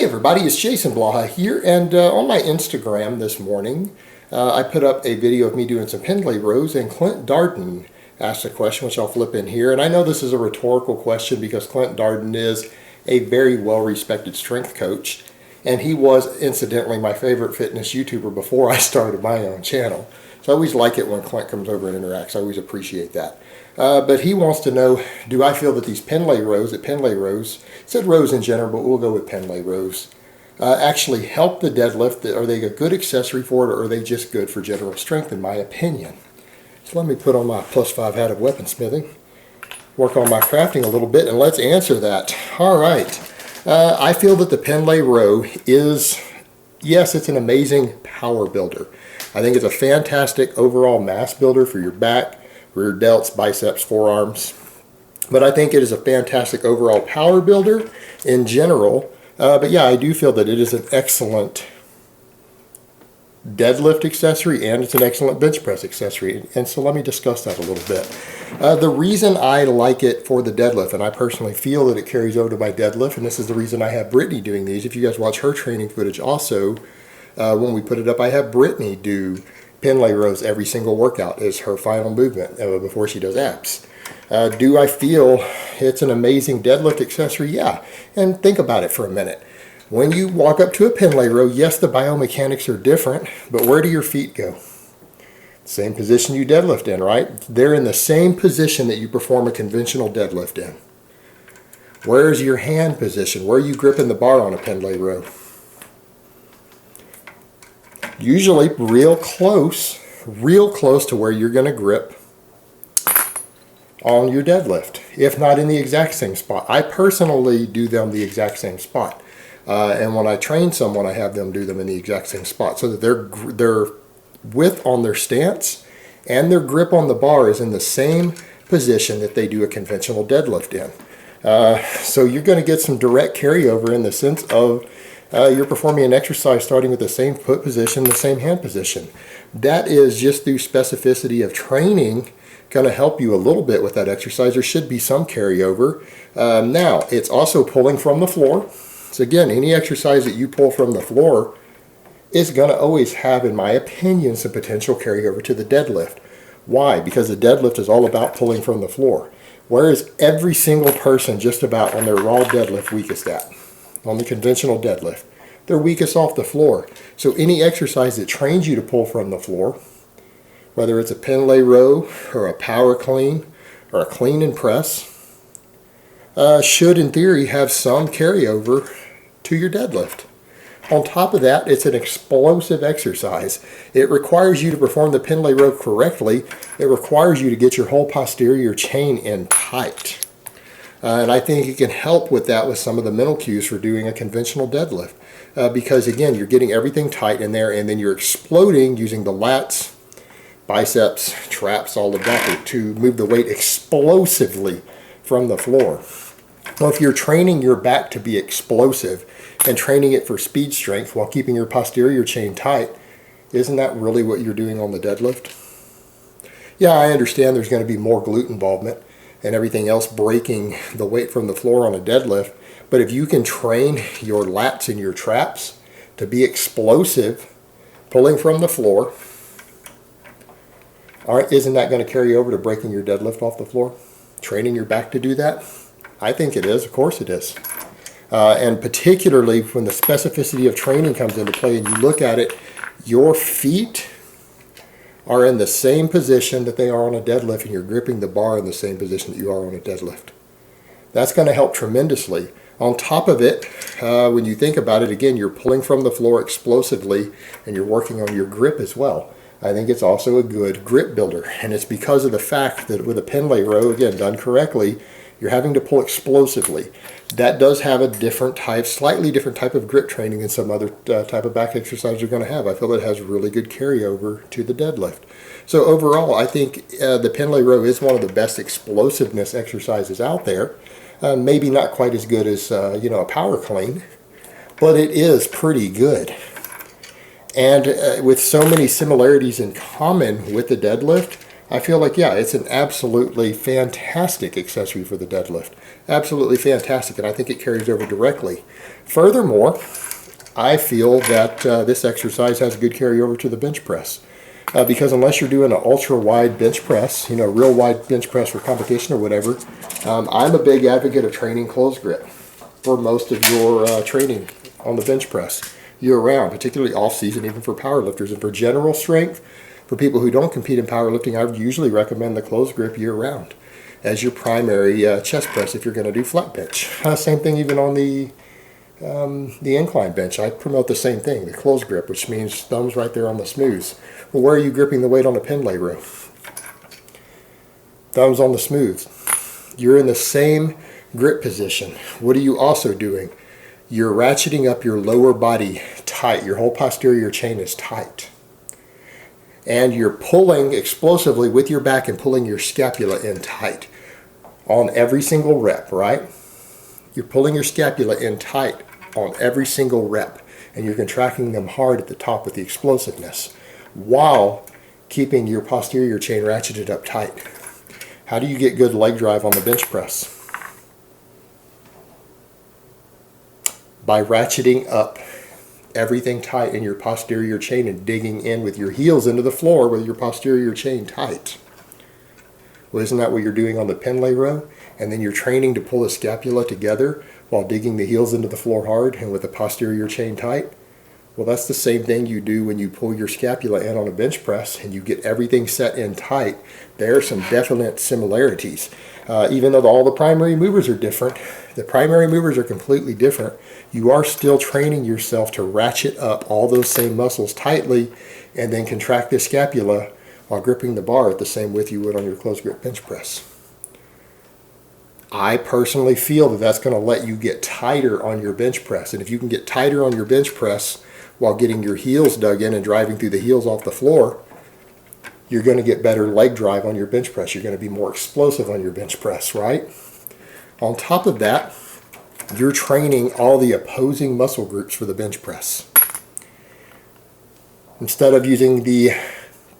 Hey everybody, it's Jason Blaha here, and on my Instagram this morning, I put up a video of me doing some Pendlay rows, and Clint Darden asked a question, which I'll flip in here. And I know this is a rhetorical question because Clint Darden is a very well-respected strength coach, and he was incidentally my favorite fitness YouTuber before I started my own channel. So I always like it when Clint comes over and interacts. I always appreciate that. But he wants to know, do I feel that these Pendlay rows, said rows in general, but we'll go with Pendlay rows, actually help the deadlift? Are they a good accessory for it, or are they just good for general strength, in my opinion? So let me put on my +5 hat of weaponsmithing, work on my crafting a little bit, and let's answer that. All right. I feel that the Pendlay row is, yes, it's an amazing power builder. I think it's a fantastic overall mass builder for your back, rear delts, biceps, forearms. But I think it is a fantastic overall power builder in general. But yeah, I do feel that it is an excellent deadlift accessory, and it's an excellent bench press accessory. And so let me discuss that a little bit. The reason I like it for the deadlift, and I personally feel that it carries over to my deadlift, and this is the reason I have Brittany doing these. If you guys watch her training footage also, when we put it up, I have Brittany do Pendlay rows every single workout as her final movement before she does abs. Do I feel it's an amazing deadlift accessory? Yeah. And think about it for a minute. When you walk up to a Pendlay row, yes, the biomechanics are different, but where do your feet go? Same position you deadlift in, right? They're in the same position that you perform a conventional deadlift in. Where is your hand position? Where are you gripping the bar on a Pendlay row? Usually real close to where you're going to grip on your deadlift, if not in the exact same spot. I personally do them the exact same spot. And when I train someone, I have them do them in the exact same spot so that their width on their stance and their grip on the bar is in the same position that they do a conventional deadlift in. So you're going to get some direct carryover in the sense of you're performing an exercise starting with the same foot position, the same hand position. That is just through specificity of training going to help you a little bit with that exercise. There should be some carryover. Now, it's also pulling from the floor. So again, any exercise that you pull from the floor is going to always have, in my opinion, some potential carryover to the deadlift. Why? Because the deadlift is all about pulling from the floor. Where is every single person just about on their raw deadlift weakest at? On the conventional deadlift. They're weakest off the floor. So any exercise that trains you to pull from the floor, whether it's a Pendlay row or a power clean or a clean and press, should in theory have some carryover to your deadlift. On top of that, it's an explosive exercise. It requires you to perform the Pendlay row correctly. It requires you to get your whole posterior chain in tight. And I think it can help with that with some of the mental cues for doing a conventional deadlift. Because again, you're getting everything tight in there, and then you're exploding using the lats, biceps, traps, all of that to move the weight explosively from the floor. Well, if you're training your back to be explosive and training it for speed strength while keeping your posterior chain tight, isn't that really what you're doing on the deadlift? Yeah, I understand there's going to be more glute involvement and everything else breaking the weight from the floor on a deadlift. But if you can train your lats and your traps to be explosive, pulling from the floor, all right, isn't that going to carry over to breaking your deadlift off the floor? Training your back to do that? I think it is. Of course it is. And particularly when the specificity of training comes into play and you look at it, your feet are in the same position that they are on a deadlift, and you're gripping the bar in the same position that you are on a deadlift. That's going to help tremendously. On top of it, when you think about it, again, you're pulling from the floor explosively, and you're working on your grip as well. I think it's also a good grip builder, and it's because of the fact that with a Pendlay row, again, done correctly, you're having to pull explosively. That does have a different type, slightly different type of grip training than some other type of back exercise you're going to have. I feel that it has really good carryover to the deadlift. So overall, I think the Pendlay row is one of the best explosiveness exercises out there. Maybe not quite as good as a power clean, but it is pretty good. And with so many similarities in common with the deadlift, I feel like, yeah, it's an absolutely fantastic accessory for the deadlift. Absolutely fantastic, and I think it carries over directly. Furthermore, I feel that this exercise has good carryover to the bench press. Because unless you're doing an ultra wide bench press, you know, real wide bench press for competition or whatever, I'm a big advocate of training close grip for most of your training on the bench press year round, particularly off season, even for powerlifters. And for general strength, for people who don't compete in powerlifting, I would usually recommend the close grip year round as your primary chest press if you're going to do flat bench. Same thing even on the incline bench. I promote the same thing, the close grip, which means thumbs right there on the smooths. Well, where are you gripping the weight on a Pendlay row? Thumbs on the smooths. You're in the same grip position. What are you also doing? You're ratcheting up your lower body tight. Your whole posterior chain is tight. And you're pulling explosively with your back and pulling your scapula in tight on every single rep, right? You're pulling your scapula in tight on every single rep, and you're contracting them hard at the top with the explosiveness while keeping your posterior chain ratcheted up tight. How do you get good leg drive on the bench press? By ratcheting up everything tight in your posterior chain and digging in with your heels into the floor with your posterior chain tight. Well, isn't that what you're doing on the Pendlay row? And then you're training to pull the scapula together while digging the heels into the floor hard and with the posterior chain tight. Well, that's the same thing you do when you pull your scapula in on a bench press and you get everything set in tight. There are some definite similarities. Even though all the primary movers are different, the primary movers are completely different, you are still training yourself to ratchet up all those same muscles tightly and then contract the scapula while gripping the bar at the same width you would on your closed grip bench press. I personally feel that that's going to let you get tighter on your bench press. And if you can get tighter on your bench press while getting your heels dug in and driving through the heels off the floor, you're going to get better leg drive on your bench press. You're going to be more explosive on your bench press, right? On top of that, you're training all the opposing muscle groups for the bench press. Instead of using the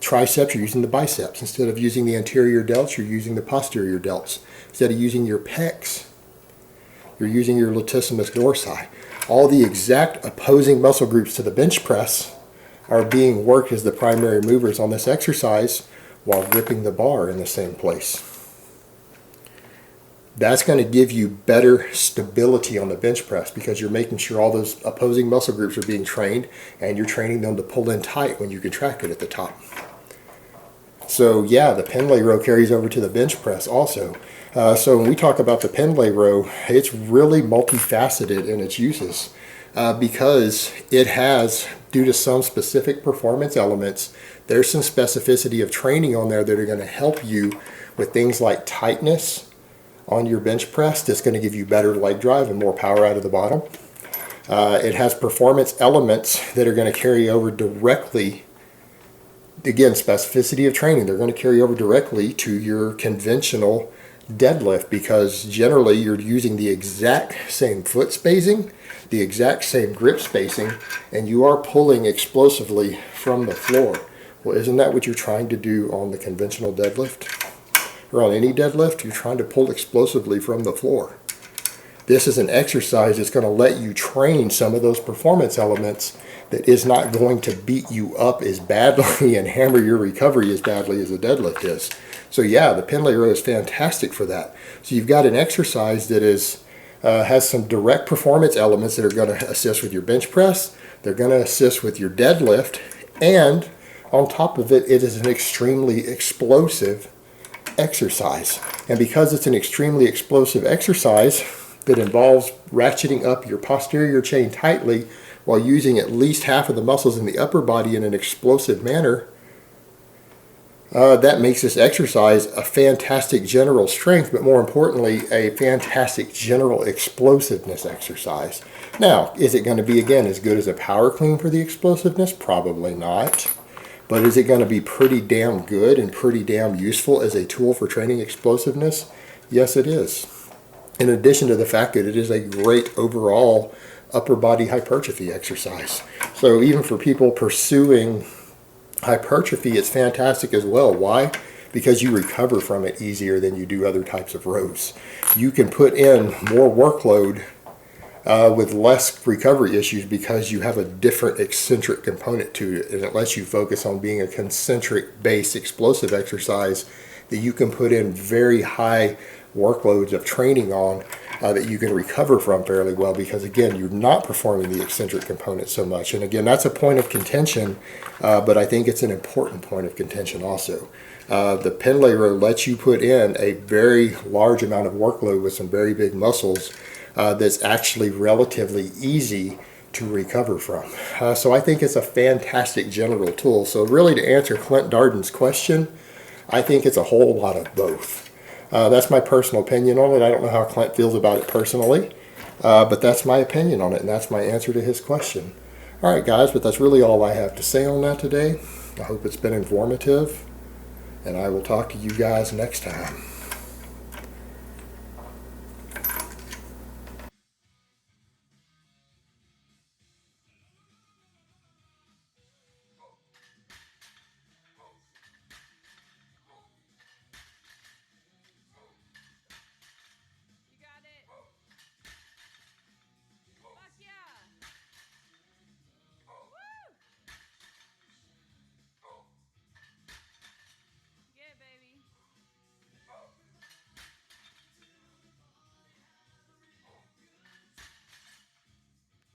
triceps, you're using the biceps. Instead of using the anterior delts, you're using the posterior delts. Instead of using your pecs, you're using your latissimus dorsi. All the exact opposing muscle groups to the bench press are being worked as the primary movers on this exercise while gripping the bar in the same place. That's going to give you better stability on the bench press because you're making sure all those opposing muscle groups are being trained and you're training them to pull in tight when you contract it at the top. So yeah, the Pendlay row carries over to the bench press also. So when we talk about the Pendlay row, it's really multifaceted in its uses because it has, due to some specific performance elements, there's some specificity of training on there that are going to help you with things like tightness on your bench press. That's going to give you better leg drive and more power out of the bottom. It has performance elements that are going to carry over directly. Again, specificity of training, they're going to carry over directly to your conventional deadlift because generally you're using the exact same foot spacing, the exact same grip spacing, and you are pulling explosively from the floor. Well, isn't that what you're trying to do on the conventional deadlift? Or on any deadlift, you're trying to pull explosively from the floor. This is an exercise that's going to let you train some of those performance elements that is not going to beat you up as badly and hammer your recovery as badly as a deadlift is. So yeah, the Pendlay row is fantastic for that. So you've got an exercise that is has some direct performance elements that are going to assist with your bench press. They're going to assist with your deadlift. And on top of it, it is an extremely explosive exercise. And because it's an extremely explosive exercise that involves ratcheting up your posterior chain tightly while using at least half of the muscles in the upper body in an explosive manner, that makes this exercise a fantastic general strength, but more importantly, a fantastic general explosiveness exercise. Now, is it going to be, again, as good as a power clean for the explosiveness? Probably not. But is it going to be pretty damn good and pretty damn useful as a tool for training explosiveness? Yes, it is. In addition to the fact that it is a great overall upper body hypertrophy exercise. So even for people pursuing hypertrophy, it's fantastic as well. Why? because you recover from it easier than you do other types of rows. You can put in more workload with less recovery issues because you have a different eccentric component to it, and it lets you focus on being a concentric based explosive exercise that you can put in very high workloads of training on that you can recover from fairly well, because again, you're not performing the eccentric component so much. And again, that's a point of contention, but I think it's an important point of contention also. The Pendlay row lets you put in a very large amount of workload with some very big muscles that's actually relatively easy to recover from. So I think it's a fantastic general tool. So really, to answer Clint Darden's question, I think it's a whole lot of both. That's my personal opinion on it. I don't know how Clint feels about it personally, but that's my opinion on it, and that's my answer to his question. All right, guys, but that's really all I have to say on that today. I hope it's been informative, and I will talk to you guys next time.